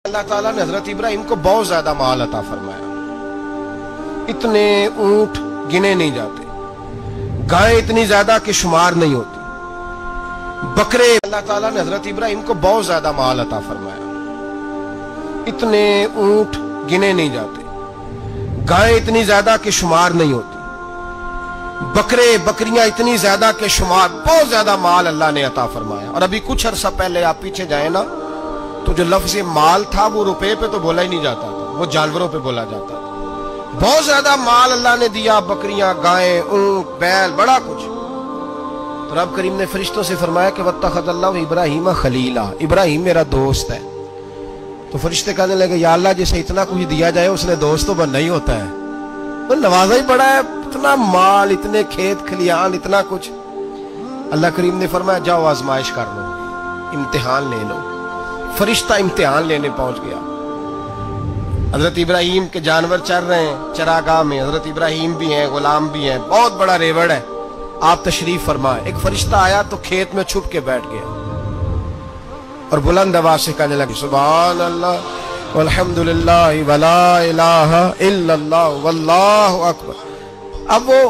अल्लाह ताला ने हजरत इब्राहिम को बहुत ज्यादा माल अता फरमाया। इतने ऊंट गिने नहीं जाते, गायें इतनी ज्यादा कि शुमार नहीं होती, बकरे। अल्लाह ताला ने हजरत इब्राहिम को बहुत ज्यादा माल अता फरमाया। इतने ऊंट गिने नहीं जाते, गायें इतनी ज्यादा कि शुमार नहीं होती, बकरे बकरियां इतनी ज्यादा कि शुमार। बहुत ज्यादा माल अल्लाह ने अता फरमाया। और अभी कुछ अरसा पहले आप पीछे जाए ना, तो जो लफ्ज़ माल था वो रुपए पे तो बोला ही नहीं जाता था, वो जानवरों पे बोला जाता था। बहुत ज्यादा माल अल्लाह ने दिया, बकरियां, गायें, ऊंट, बैल, बड़ा कुछ। तो रब करीम ने फरिश्तों से फरमाया कि वत्तखज़ल्लाहु इब्राहीम खलीला, इब्राहिम मेरा दोस्त है। तो फरिश्ते कहने लगे, या अल्लाह जिसे इतना कुछ दिया जाए उसने दोस्त तो बनना ही होता है, तो नवाजा ही पड़ा है, इतना माल, इतने खेत खलियान, इतना कुछ। अल्लाह करीम ने फरमाया जाओ आजमाइश कर लो, इम्तिहान ले लो। फरिश्ता इम्तिहान लेने पहुंच गया। हजरत इब्राहिम के जानवर चर रहे हैं चरागाह में, हजरत इब्राहिम भी हैं, गुलाम भी हैं, बहुत बड़ा रेवड़ है। आप तशरीफ फरमाए। एक फरिश्ता आया तो खेत में छुप के बैठ गया और बुलंद आवाज से कहने लगे, सुभान अल्लाह वल्हम्दुलिल्लाह वला इलाहा इल्लल्लाह वल्लाहु अकबर। अब वो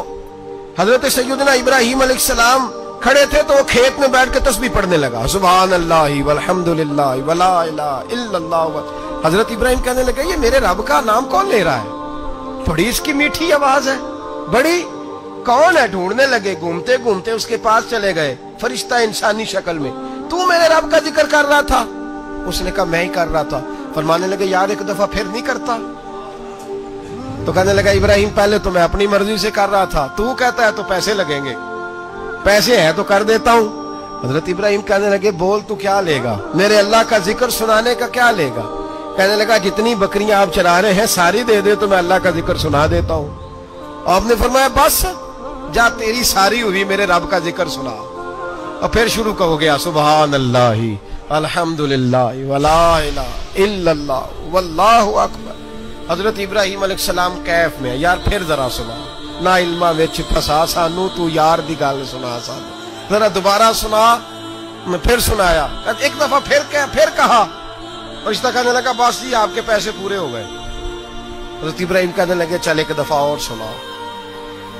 हजरत सैयदना इब्राहिम अलैहिस्सलाम खड़े थे तो वो खेत में बैठ के तस्बीह पढ़ने लगा, सुभान अल्लाह वल्हम्दुलिल्लाह वला इलाहा इल्लल्लाह। हजरत इब्राहिम कहने लगे, ये मेरे रब का नाम कौन ले रहा है? बड़ी इसकी मीठी आवाज है, बड़ी। कौन है? ढूंढने लगे, घूमते घूमते उसके पास चले गए। फरिश्ता इंसानी शक्ल में, तू मेरे रब का जिक्र कर रहा था? उसने कहा मैं ही कर रहा था। फरमाने लगे, यार एक दफा फिर नहीं करता? तो कहने लगा, इब्राहिम पहले तो मैं अपनी मर्जी से कर रहा था, तू कहता है तो पैसे लगेंगे, पैसे है तो कर देता हूं। हजरत इब्राहिम कहने लगे, बोल तू क्या लेगा? मेरे अल्लाह का जिक्र सुनाने का क्या लेगा? कहने लगा, जितनी बकरियां आप चरा रहे हैं सारी दे दे तो मैं अल्लाह का जिक्र सुना देता हूं। आपने फरमाया बस जा, तेरी सारी हुई, मेरे रब का जिक्र सुना। और फिर शुरू हो गया, सुभान अल्लाह अल्हम्दुलिल्लाह वला इलाहा इल्लल्लाह वल्लाहु अकबर। हजरत इब्राहिम अलैहिस्सलाम कैफ में, यार फिर जरा सुना, ना इल्मा विच फसा सानू, तू यार दी गल सुना सानू, जरा दोबारा सुना। मैं फिर सुनाया, एक दफा फिर कहा। फरिश्ता कहने लगा, बस जी आपके पैसे पूरे हो गए। हजरत इब्राहिम कहने लगे, चल एक दफा और सुनाओ।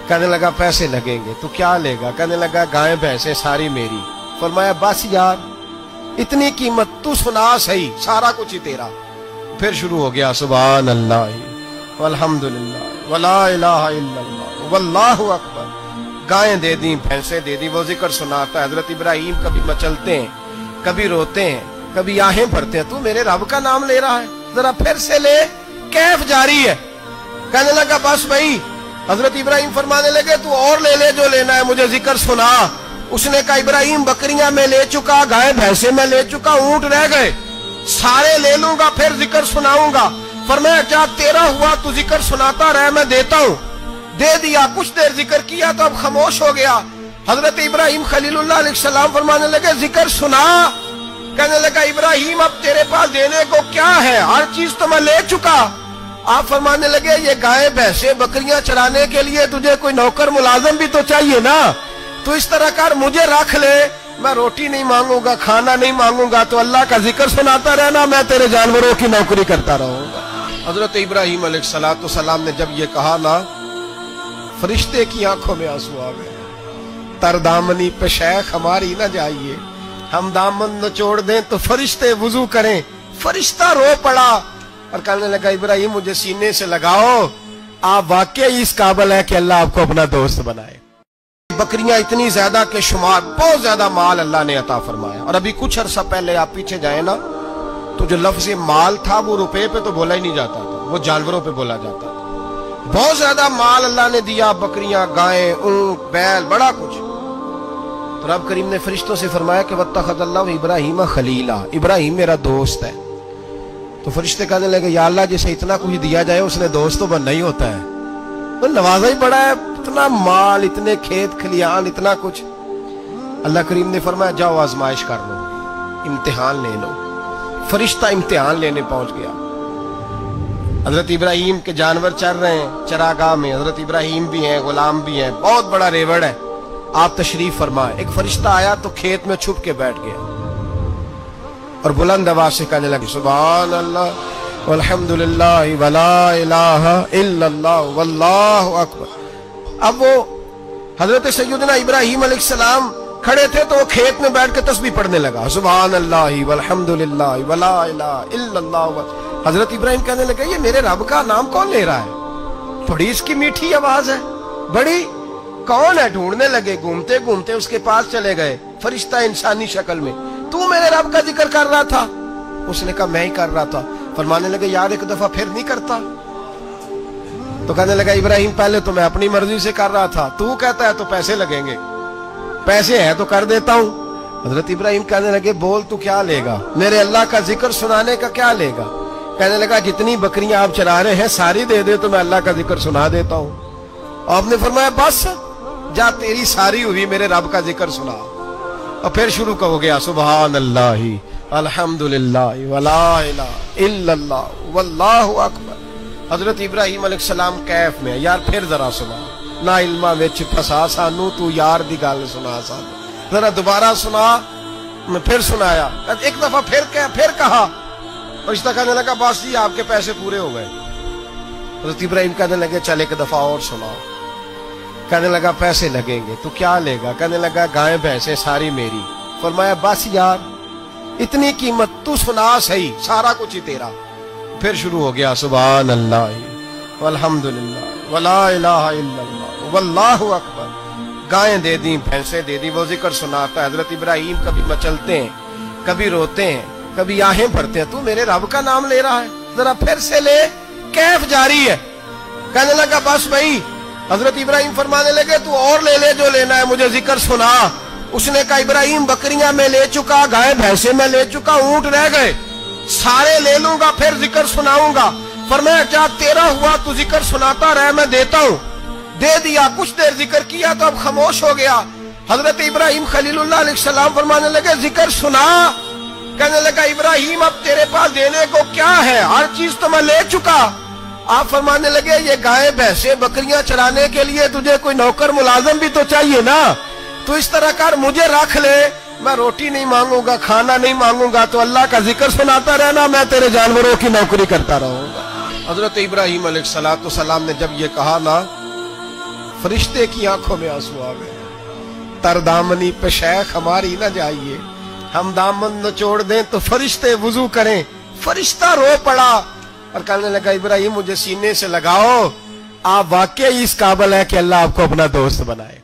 कहने लगा, पैसे लगेंगे। तो क्या लेगा? कहने लगा, गाय भैंसे सारी मेरी। फरमाया बस यार इतनी कीमत, तू सुना सही, सारा कुछ ही तेरा। फिर शुरू हो गया, सुभान अल्लाह वल्हम्दुलिल्लाह वला इलाहा इल्लल्लाह वल्लाहु अकबर। गायें दे दी, भैंसे दे दी, वो जिक्र सुनाता है। हजरत इब्राहिम कभी मचलते हैं, कभी रोते हैं, कभी आहें भरते हैं। तू मेरे रब का नाम ले रहा है, जरा फिर से ले। कैफ जारी है। कहने लगा, बस भाई। हजरत इब्राहिम फरमाने लगे, तू और ले ले जो लेना है, मुझे जिक्र सुना। उसने कहा, इब्राहिम बकरियां मैं ले चुका, गाय भैंसे मैं ले चुका, ऊंट रह गए, सारे ले लूंगा, फिर जिक्र सुनाऊंगा। फरमाया क्या तेरा हुआ, तू जिक्र सुनाता रहे, मैं देता हूं। दे दिया। कुछ देर जिक्र किया तो अब खामोश हो गया। हजरत इब्राहिम खलीलुल्लाह अलैहिस्सलाम फरमाने लगे, जिक्र सुना। कहने लगा, इब्राहिम अब तेरे पास देने को क्या है, हर चीज तो मैं ले चुका। आप फरमाने लगे, ये गाय भैंसे बकरियां चराने के लिए तुझे कोई नौकर मुलाजम भी तो चाहिए ना। तो इस तरह कर, मुझे रख ले, मैं रोटी नहीं मांगूंगा, खाना नहीं मांगूंगा, तो अल्लाह का जिक्र सुनाता रहना, मैं तेरे जानवरों की नौकरी करता रहूंगा। हजरत इब्राहिम अलैहिस्सलाम ने जब ये कहा ना, फरिश्ते की आंखों में आंसू आ गए। तरदामनी पे शेख हमारी ना जाइए, हम दामन निचोड़ दें तो फरिश्ते वुजू करें। फरिश्ता रो पड़ा और कहने लगा, इब्राहिम मुझे सीने से लगाओ, आप वाकई इस काबिल है कि अल्लाह आपको अपना दोस्त बनाए। बकरियां इतनी ज्यादा के शुमार, बहुत ज्यादा माल अल्लाह ने अता फरमाया। और अभी कुछ अरसा पहले आप पीछे जाए ना, तो जो लफ्ज़ माल था वो रुपए पे तो बोला ही नहीं जाता था, वो जानवरों पे बोला जाता था। बहुत ज्यादा माल अल्लाह ने दिया, बकरियां, गायें, ऊंट, बैल, बड़ा कुछ। तो रब करीम ने फरिश्तों से फरमाया कि वत्तखज़ल्लाहु इब्राहीम खलीला, इब्राहिम मेरा दोस्त है। तो फरिश्ते कहने लगे, या अल्लाह जिसे इतना कुछ दिया जाए उसने दोस्त तो बनना ही होता है, वो नवाजा ही पड़ा है, इतना माल, इतने खेत खलियान, इतना कुछ। अल्लाह करीम ने फरमाया जाओ आजमाइश कर लो, इम्तिहान ले लो। फरिश्ता इम्तिहान लेने पहुंच गया। हजरत इब्राहिम के जानवर चर रहे हैं चरागाह में, हजरत इब्राहिम भी हैं, गुलाम भी हैं, बहुत बड़ा रेवड़ है। आप तशरीफ फरमाए। एक फरिश्ता आया तो खेत में छुप के बैठ गया और बुलंद आवाज से कहने लगे सुभान अल्लाह वल्हम्दुलिल्लाह वला इलाहा इल्लल्लाह वल्लाहु अकबर। अब वो हजरत सैयदना इब्राहीम अलैहिस्सलाम खड़े थे तो वो खेत में बैठ के तस्बीह पढ़ने लगा, सुभान अल्लाह वल्हम्दुलिल्लाह वला इलाहा इल्लल्लाह। हजरत इब्राहीम कहने लगे ये मेरे रब का नाम कौन ले रहा है, बड़ी इसकी मीठी आवाज है, बड़ी कौन है। ढूंढने लगे, घूमते घूमते उसके पास चले गए, फरिश्ता इंसानी शक्ल में, तू मेरे रब का जिक्र कर रहा था? उसने कहा मैं ही कर रहा था। फरमाने लगे यार एक दफा फिर नहीं करता? तो कहने लगा इब्राहीम पहले तो मैं अपनी मर्जी से कर रहा था, तू कहता है तो पैसे लगेंगे, पैसे है तो कर देता हूं। हजरत इब्राहीम कहने लगे बोल तू क्या लेगा, मेरे अल्लाह का जिक्र सुनाने का क्या लेगा? कहने लगा जितनी बकरियां आप चरा रहे हैं सारी दे दे तो मैं अल्लाह का जिक्र सुना देता हूं। आपने फरमाया बस जा तेरी सारी हुई, मेरे रब का जिक्र सुना। और फिर शुरू हो गया सुभान अल्लाह अल्हम्दुलिल्लाह वला इलाहा इल्लल्लाह वल्लाहु अकबर। हजरत इब्राहीम अलैहिस्सलाम कैफ में, यार फिर जरा सुना, ना इल्मा विच फसा सानू, तू यार दी गल सुना सानू, जरा दोबारा सुना। मैं फिर सुनाया, एक दफा फिर कहा। फरिश्ता कहने लगा बस जी आपके पैसे पूरे हो गए। हजरत इब्राहीम कहने लगे चल एक दफा और सुनाओ। कहने लगा पैसे लगेंगे, तो क्या लेगा? कहने लगा गाय भैंसे सारी मेरी। फरमाया बस यार इतनी कीमत, तू सुना सही, सारा कुछ ही तेरा। फिर शुरू हो गया सुभान अल्लाह वल्हम्दुलिल्लाह वला इलाहा इल्लल्लाह वल्लाहु अकबर। गायें दे दी, भैंसे दे दी, वो जिक्र सुनाता है। हजरत इब्राहीम कभी मचलते हैं, कभी रोते हैं, कभी आहें भरते हैं, तू मेरे रब का नाम ले रहा है, जरा फिर से ले। कैफ जारी है। कहने लगा बस भाई। हजरत इब्राहीम फरमाने लगे तू और ले ले जो लेना है, मुझे जिक्र सुना। उसने कहा इब्राहीम बकरियां मैं ले चुका, गाय भैंसे मैं ले चुका, ऊंट रह गए, सारे ले लूंगा फिर जिक्र सुनाऊंगा। फरमाया क्या तेरा हुआ, तू जिक्र सुनाता रहे, मैं देता हूं। दे दिया, कुछ देर जिक्र किया तो अब खामोश हो गया। हजरत इब्राहीम खलीलुल्लाह अलैहिस्सलाम फरमाने लगे जिक्र सुना। कहने लगा इब्राहीम अब तेरे पास देने को क्या है, हर चीज तो मैं ले चुका। आप फरमाने लगे ये गाय भैंसे बकरियां चराने के लिए तुझे कोई नौकर मुलाजिम भी तो चाहिए ना, तो इस तरह कर मुझे रख ले, मैं रोटी नहीं मांगूंगा, खाना नहीं मांगूंगा, तो अल्लाह का जिक्र सुनाता रहना, मैं तेरे जानवरों की नौकरी करता रहूंगा। हजरत इब्राहीम अलैहिस्सलाम ने जब ये कहा ना, फरिश्ते की आंखों में आंसू आ गए। तरदामनी पे शेख हमारी न जाइए, हम दामन निचोड़ दें तो फरिश्ते वुजू करें। फरिश्ता रो पड़ा और कहने लगा इब्राहीम मुझे सीने से लगाओ, आप वाकई इस काबिल है कि अल्लाह आपको अपना दोस्त बनाए।